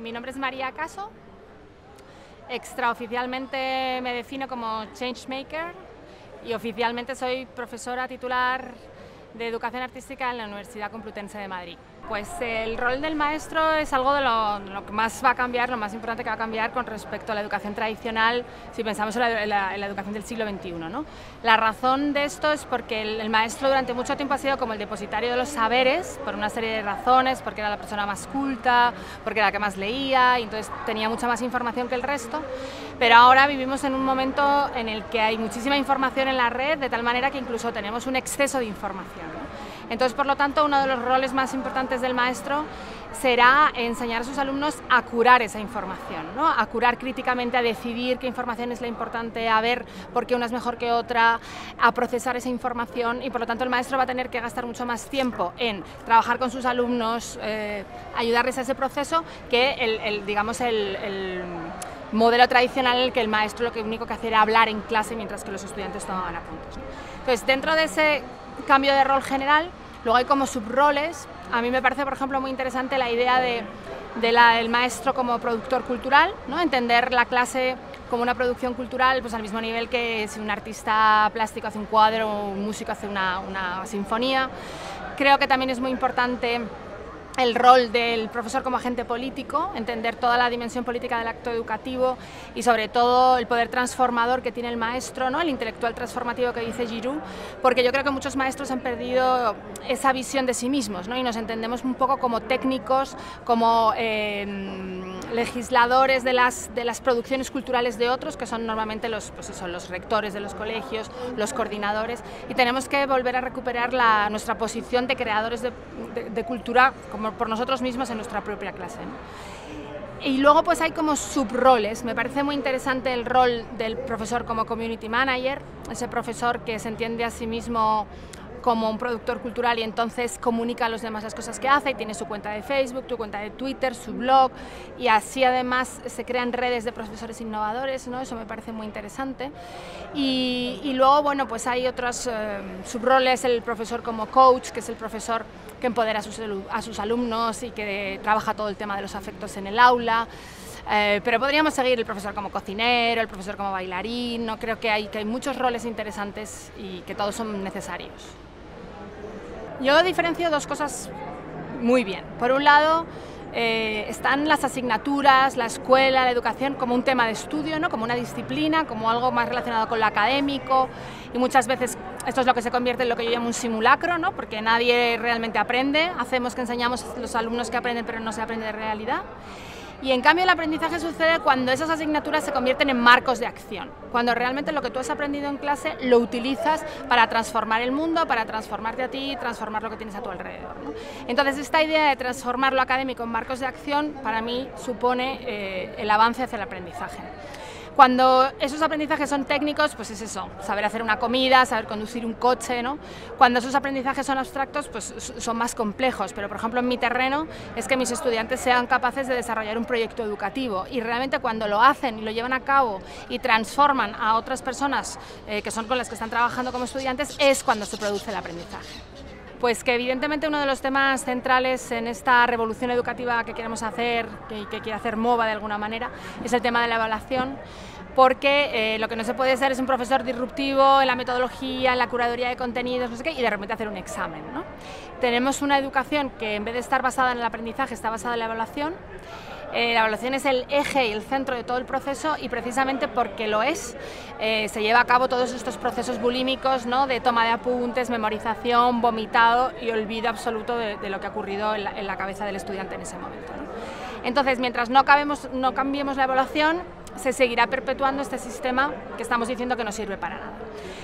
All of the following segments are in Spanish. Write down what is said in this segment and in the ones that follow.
Mi nombre es María Caso. Extraoficialmente me defino como Changemaker y oficialmente soy profesora titular de Educación Artística en la Universidad Complutense de Madrid. Pues el rol del maestro es algo de lo que más va a cambiar, lo más importante que va a cambiar con respecto a la educación tradicional, si pensamos en la educación del siglo XXI, ¿no? La razón de esto es porque el maestro durante mucho tiempo ha sido como el depositario de los saberes, por una serie de razones, porque era la persona más culta, porque era la que más leía y entonces tenía mucha más información que el resto, pero ahora vivimos en un momento en el que hay muchísima información en la red, de tal manera que incluso tenemos un exceso de información, ¿no? Entonces, por lo tanto, uno de los roles más importantes del maestro será enseñar a sus alumnos a curar esa información, ¿no? A curar críticamente, a decidir qué información es la importante, a ver por qué una es mejor que otra, a procesar esa información y por lo tanto el maestro va a tener que gastar mucho más tiempo en trabajar con sus alumnos, ayudarles a ese proceso que el modelo tradicional en el que el maestro lo único que hacía era hablar en clase mientras que los estudiantes tomaban apuntes, ¿no? Entonces, dentro de ese cambio de rol general, luego hay como subroles. A mí me parece, por ejemplo, muy interesante la idea del maestro como productor cultural, ¿no? Entender la clase como una producción cultural, pues al mismo nivel que si un artista plástico hace un cuadro o un músico hace una sinfonía. Creo que también es muy importante el rol del profesor como agente político, entender toda la dimensión política del acto educativo y sobre todo el poder transformador que tiene el maestro, ¿no? El intelectual transformativo que dice Giroud, porque yo creo que muchos maestros han perdido esa visión de sí mismos, ¿no? Y nos entendemos un poco como técnicos, como legisladores de las producciones culturales de otros, que son normalmente los rectores de los colegios, los coordinadores, y tenemos que volver a recuperar nuestra posición de creadores de cultura como por nosotros mismos en nuestra propia clase, ¿no? Y luego pues hay como subroles. Me parece muy interesante el rol del profesor como community manager, ese profesor que se entiende a sí mismo como un productor cultural y entonces comunica a los demás las cosas que hace y tiene su cuenta de Facebook, su cuenta de Twitter, su blog y así además se crean redes de profesores innovadores, ¿no? Eso me parece muy interesante. Y luego, bueno, pues hay otros subroles, el profesor como coach, que es el profesor que empodera a sus alumnos y que trabaja todo el tema de los afectos en el aula. Pero podríamos seguir el profesor como cocinero, el profesor como bailarín, ¿no? Creo que hay muchos roles interesantes y que todos son necesarios. Yo diferencio dos cosas muy bien. Por un lado, están las asignaturas, la escuela, la educación como un tema de estudio, ¿no? Como una disciplina, como algo más relacionado con lo académico y muchas veces esto es lo que se convierte en lo que yo llamo un simulacro, ¿no? Porque nadie realmente aprende, hacemos que enseñamos a los alumnos que aprenden pero no se aprende de realidad. Y en cambio el aprendizaje sucede cuando esas asignaturas se convierten en marcos de acción, cuando realmente lo que tú has aprendido en clase lo utilizas para transformar el mundo, para transformarte a ti y transformar lo que tienes a tu alrededor, ¿no? Entonces esta idea de transformar lo académico en marcos de acción para mí supone el avance hacia el aprendizaje. Cuando esos aprendizajes son técnicos, pues es eso, saber hacer una comida, saber conducir un coche, ¿no? Cuando esos aprendizajes son abstractos, pues son más complejos, pero por ejemplo en mi terreno es que mis estudiantes sean capaces de desarrollar un proyecto educativo y realmente cuando lo hacen y lo llevan a cabo y transforman a otras personas que son con las que están trabajando como estudiantes, es cuando se produce el aprendizaje. Pues que evidentemente uno de los temas centrales en esta revolución educativa que queremos hacer, que quiere hacer MOVA de alguna manera, es el tema de la evaluación, porque lo que no se puede ser es un profesor disruptivo en la metodología, en la curaduría de contenidos, no sé qué, y de repente hacer un examen, ¿no? Tenemos una educación que en vez de estar basada en el aprendizaje está basada en la evaluación. La evaluación es el eje y el centro de todo el proceso y precisamente porque lo es, se lleva a cabo todos estos procesos bulímicos, ¿no? De toma de apuntes, memorización, vomitado y olvido absoluto de lo que ha ocurrido en la cabeza del estudiante en ese momento, ¿no? Entonces, mientras no cambiemos la evaluación, se seguirá perpetuando este sistema que estamos diciendo que no sirve para nada.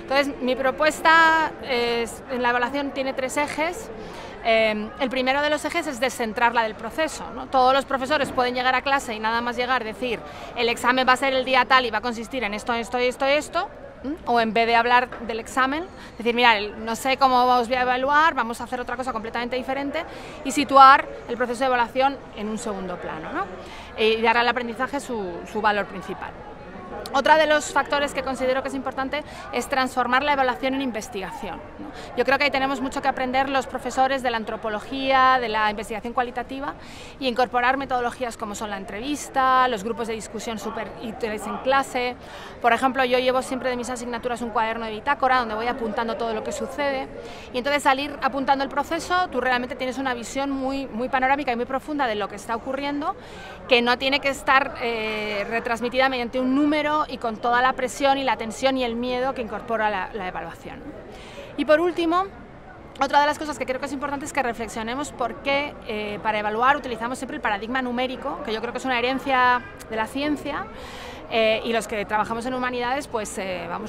Entonces, mi propuesta en la evaluación tiene tres ejes. El primero de los ejes es descentrarla del proceso, ¿no? Todos los profesores pueden llegar a clase y nada más llegar decir el examen va a ser el día tal y va a consistir en esto, esto y esto y esto, o en vez de hablar del examen, decir, mira, no sé cómo os voy a evaluar, vamos a hacer otra cosa completamente diferente y situar el proceso de evaluación en un segundo plano, ¿no? Y dar al aprendizaje su valor principal. Otro de los factores que considero que es importante es transformar la evaluación en investigación, ¿no? Yo creo que ahí tenemos mucho que aprender los profesores de la antropología, de la investigación cualitativa, y incorporar metodologías como son la entrevista, los grupos de discusión súper útiles en clase. Por ejemplo, yo llevo siempre de mis asignaturas un cuaderno de bitácora donde voy apuntando todo lo que sucede, y entonces al ir apuntando el proceso tú realmente tienes una visión muy panorámica y muy profunda de lo que está ocurriendo, que no tiene que estar retransmitida mediante un número y con toda la presión y la tensión y el miedo que incorpora la evaluación. Y por último, otra de las cosas que creo que es importante es que reflexionemos por qué para evaluar utilizamos siempre el paradigma numérico, que yo creo que es una herencia de la ciencia, y los que trabajamos en humanidades pues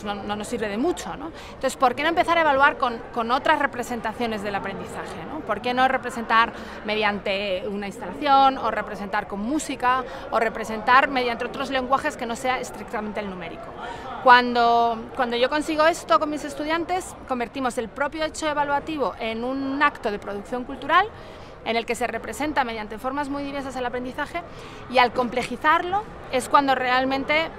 no nos sirve de mucho, ¿no? Entonces, ¿por qué no empezar a evaluar con otras representaciones del aprendizaje, ¿no? ¿Por qué no representar mediante una instalación, o representar con música, o representar mediante otros lenguajes que no sea estrictamente el numérico? Cuando yo consigo esto con mis estudiantes, convertimos el propio hecho evaluativo en un acto de producción cultural en el que se representa mediante formas muy diversas el aprendizaje, y al complejizarlo es cuando realmente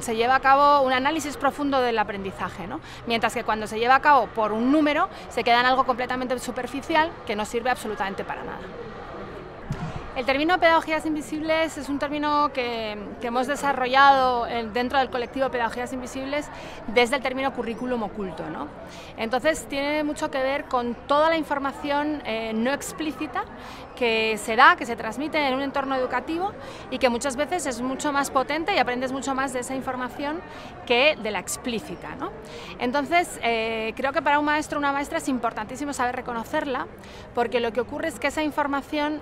se lleva a cabo un análisis profundo del aprendizaje, ¿no? Mientras que cuando se lleva a cabo por un número se queda en algo completamente superficial que no sirve absolutamente para nada. El término pedagogías invisibles es un término que hemos desarrollado dentro del colectivo Pedagogías Invisibles desde el término currículum oculto, ¿no? Entonces tiene mucho que ver con toda la información no explícita que se da, que se transmite en un entorno educativo, y que muchas veces es mucho más potente y aprendes mucho más de esa información que de la explícita, ¿no? Entonces creo que para un maestro o una maestra es importantísimo saber reconocerla, porque lo que ocurre es que esa información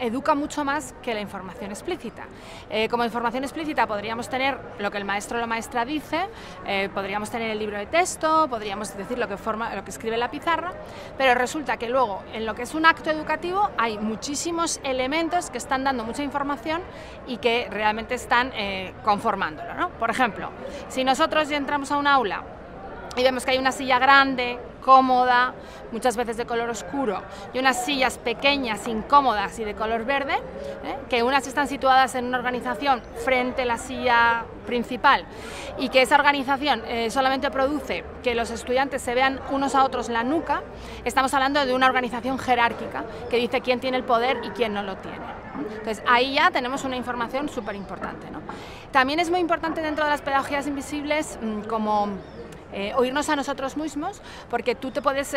educa mucho más que la información explícita. Como información explícita podríamos tener lo que el maestro o la maestra dice, podríamos tener el libro de texto, podríamos decir lo que escribe la pizarra, pero resulta que luego en lo que es un acto educativo hay muchísimos elementos que están dando mucha información y que realmente están conformándolo, ¿no? Por ejemplo, si nosotros ya entramos a un aula y vemos que hay una silla grande, cómoda, muchas veces de color oscuro, y unas sillas pequeñas, incómodas y de color verde, que unas están situadas en una organización frente a la silla principal, y que esa organización solamente produce que los estudiantes se vean unos a otros la nuca, estamos hablando de una organización jerárquica que dice quién tiene el poder y quién no lo tiene. Entonces ahí ya tenemos una información súper importante, ¿no? También es muy importante dentro de las pedagogías invisibles como oírnos a nosotros mismos, porque tú te puedes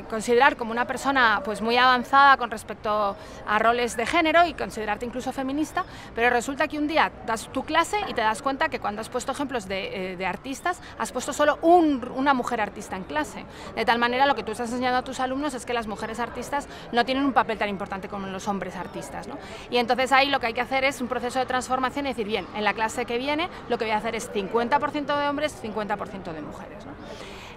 considerar como una persona pues muy avanzada con respecto a roles de género y considerarte incluso feminista, pero resulta que un día das tu clase y te das cuenta que cuando has puesto ejemplos de artistas, has puesto solo una mujer artista en clase. De tal manera, lo que tú estás enseñando a tus alumnos es que las mujeres artistas no tienen un papel tan importante como los hombres artistas, ¿no? Y entonces ahí lo que hay que hacer es un proceso de transformación y decir, bien, en la clase que viene lo que voy a hacer es 50% de hombres, 50% de mujeres, ¿no?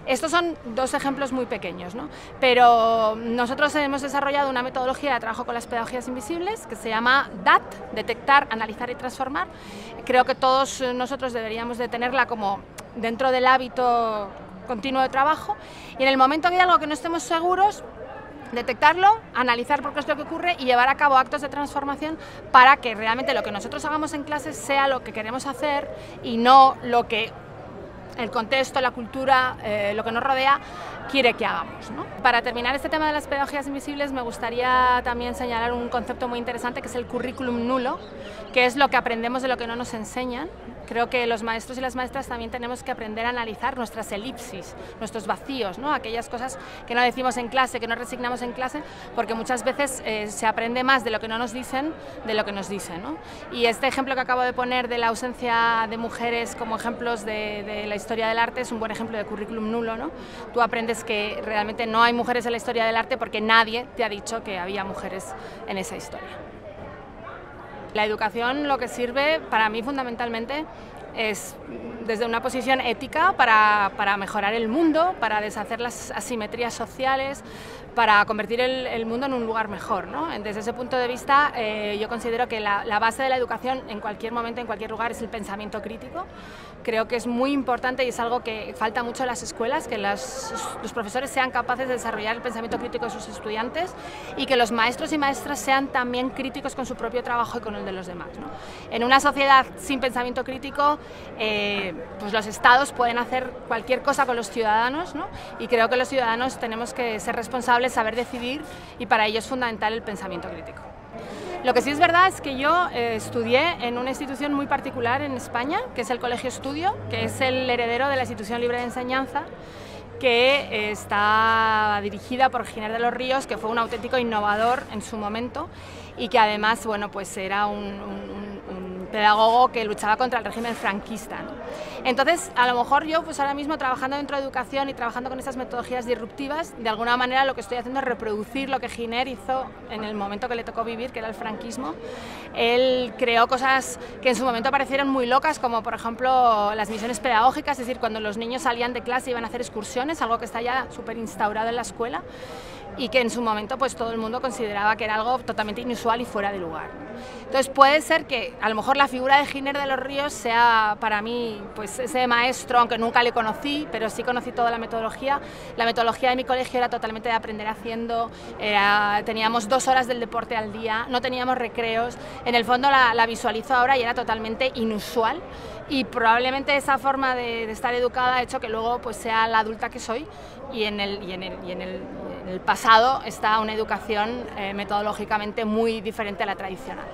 Estos son dos ejemplos muy pequeños, ¿no? Pero nosotros hemos desarrollado una metodología de trabajo con las pedagogías invisibles que se llama DAT, detectar, analizar y transformar. Creo que todos nosotros deberíamos de tenerla como dentro del hábito continuo de trabajo, y en el momento que hay algo que no estemos seguros, detectarlo, analizar por qué es lo que ocurre y llevar a cabo actos de transformación para que realmente lo que nosotros hagamos en clases sea lo que queremos hacer y no lo que el contexto, la cultura, lo que nos rodea quiere que hagamos, ¿no? Para terminar este tema de las pedagogías invisibles me gustaría también señalar un concepto muy interesante que es el currículum nulo, que es lo que aprendemos de lo que no nos enseñan. Creo que los maestros y las maestras también tenemos que aprender a analizar nuestras elipsis, nuestros vacíos, ¿no? Aquellas cosas que no decimos en clase, que no resignamos en clase, porque muchas veces se aprende más de lo que no nos dicen de lo que nos dicen, ¿no? Y este ejemplo que acabo de poner de la ausencia de mujeres como ejemplos de la historia del arte es un buen ejemplo de currículum nulo, ¿no? Tú aprendes que realmente no hay mujeres en la historia del arte porque nadie te ha dicho que había mujeres en esa historia. La educación lo que sirve para mí fundamentalmente es desde una posición ética para mejorar el mundo, para deshacer las asimetrías sociales, para convertir el mundo en un lugar mejor, ¿no? Desde ese punto de vista yo considero que la base de la educación en cualquier momento, en cualquier lugar, es el pensamiento crítico. Creo que es muy importante y es algo que falta mucho en las escuelas, que los profesores sean capaces de desarrollar el pensamiento crítico de sus estudiantes y que los maestros y maestras sean también críticos con su propio trabajo y con el de los demás, ¿no? En una sociedad sin pensamiento crítico pues los estados pueden hacer cualquier cosa con los ciudadanos, ¿no? Y creo que los ciudadanos tenemos que ser responsables, saber decidir, y para ello es fundamental el pensamiento crítico. Lo que sí es verdad es que yo estudié en una institución muy particular en España, que es el Colegio Estudio, que es el heredero de la Institución Libre de Enseñanza, que está dirigida por Giner de los Ríos, que fue un auténtico innovador en su momento y que además, bueno, pues era un pedagogo que luchaba contra el régimen franquista, ¿no? Entonces, a lo mejor yo, pues ahora mismo trabajando dentro de educación y trabajando con estas metodologías disruptivas, de alguna manera lo que estoy haciendo es reproducir lo que Giner hizo en el momento que le tocó vivir, que era el franquismo. Él creó cosas que en su momento parecieron muy locas, como por ejemplo las misiones pedagógicas, es decir, cuando los niños salían de clase iban a hacer excursiones, algo que está ya súper instaurado en la escuela y que en su momento pues todo el mundo consideraba que era algo totalmente inusual y fuera de lugar. Entonces puede ser que a lo mejor la figura de Giner de los Ríos sea para mí pues ese maestro, aunque nunca le conocí, pero sí conocí toda la metodología. La metodología de mi colegio era totalmente de aprender haciendo, teníamos 2 horas del deporte al día, no teníamos recreos, en el fondo la visualizo ahora y era totalmente inusual, y probablemente esa forma de estar educada ha hecho que luego pues sea la adulta que soy, y en el pasado está una educación metodológicamente muy diferente a la tradicional.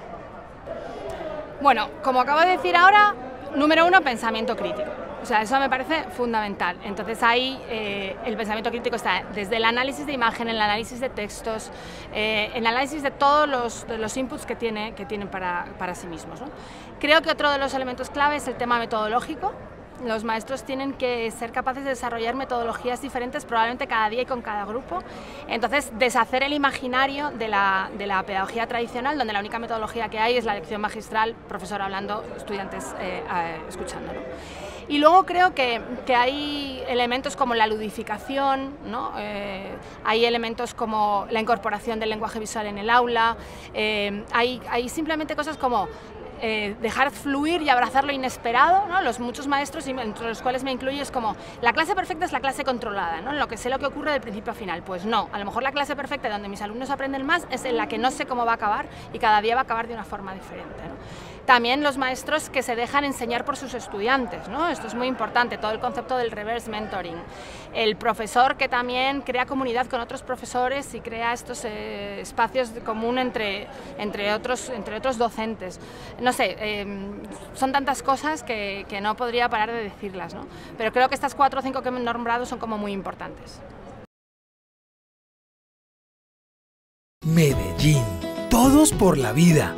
Bueno, como acabo de decir ahora, número 1, pensamiento crítico. O sea, eso me parece fundamental. Entonces ahí el pensamiento crítico está desde el análisis de imagen, el análisis de textos, el análisis de todos los inputs que tienen para sí mismos, ¿no? Creo que otro de los elementos clave es el tema metodológico. Los maestros tienen que ser capaces de desarrollar metodologías diferentes, probablemente cada día y con cada grupo. Entonces, deshacer el imaginario de la pedagogía tradicional, donde la única metodología que hay es la lección magistral, profesor hablando, estudiantes escuchando, ¿no? Y luego creo que hay elementos como la ludificación, ¿no? Hay elementos como la incorporación del lenguaje visual en el aula, hay simplemente cosas como dejar fluir y abrazar lo inesperado, ¿no? Muchos maestros, entre los cuales me incluyo, es como la clase perfecta es la clase controlada, ¿no? En lo que sé lo que ocurre del principio a final. Pues no, a lo mejor la clase perfecta donde mis alumnos aprenden más es en la que no sé cómo va a acabar, y cada día va a acabar de una forma diferente, ¿no? También los maestros que se dejan enseñar por sus estudiantes, ¿no? Esto es muy importante, todo el concepto del reverse mentoring. El profesor que también crea comunidad con otros profesores y crea estos espacios de común entre otros docentes. No sé, son tantas cosas que no podría parar de decirlas, ¿no? Pero creo que estas 4 o 5 que he nombrado son como muy importantes. Medellín, todos por la vida.